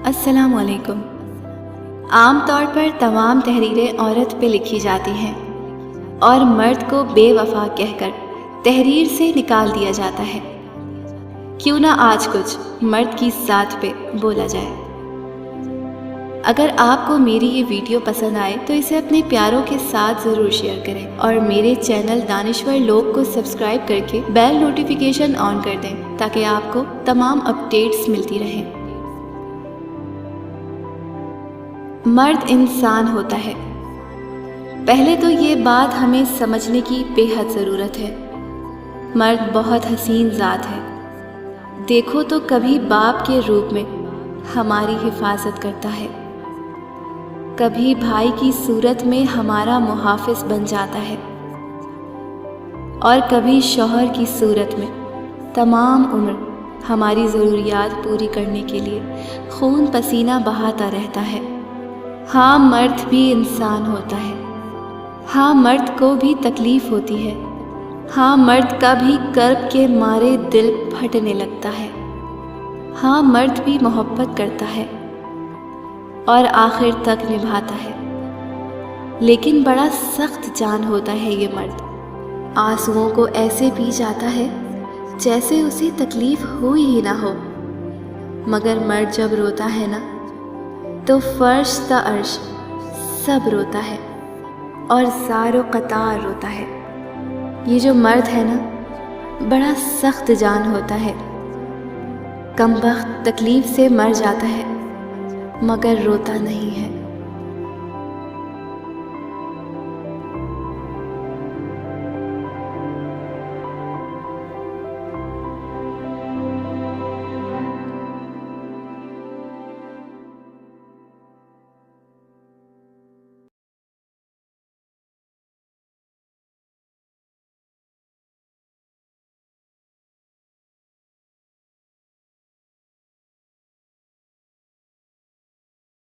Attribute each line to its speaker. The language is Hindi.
Speaker 1: अस्सलामुअलैकुम। आम तौर पर तमाम तहरीरें औरत पे लिखी जाती हैं और मर्द को बेवफा कहकर तहरीर से निकाल दिया जाता है। क्यों ना आज कुछ मर्द की ज़ात पे बोला जाए। अगर आपको मेरी ये वीडियो पसंद आए तो इसे अपने प्यारों के साथ ज़रूर शेयर करें और मेरे चैनल दानिश्वर लोग को सब्सक्राइब करके बेल नोटिफिकेशन ऑन कर दें ताकि आपको तमाम अपडेट्स मिलती रहें। मर्द इंसान होता है। पहले तो ये बात हमें समझने की बेहद ज़रूरत है। मर्द बहुत हसीन ज़ात है। देखो तो कभी बाप के रूप में हमारी हिफाजत करता है, कभी भाई की सूरत में हमारा मुहाफिज बन जाता है और कभी शौहर की सूरत में तमाम उम्र हमारी ज़रूरियात पूरी करने के लिए खून पसीना बहाता रहता है। हाँ, मर्द भी इंसान होता है। हाँ, मर्द को भी तकलीफ़ होती है। हाँ, मर्द का भी कर्ब के मारे दिल फटने लगता है। हाँ, मर्द भी मोहब्बत करता है और आखिर तक निभाता है। लेकिन बड़ा सख्त जान होता है ये मर्द। आंसुओं को ऐसे पी जाता है जैसे उसे तकलीफ़ हुई ही ना हो। मगर मर्द जब रोता है ना तो फर्श ता अर्श सब रोता है और ज़ारो क़तार रोता है। ये जो मर्द है ना बड़ा सख्त जान होता है। कमबख्त तकलीफ़ से मर जाता है मगर रोता नहीं है।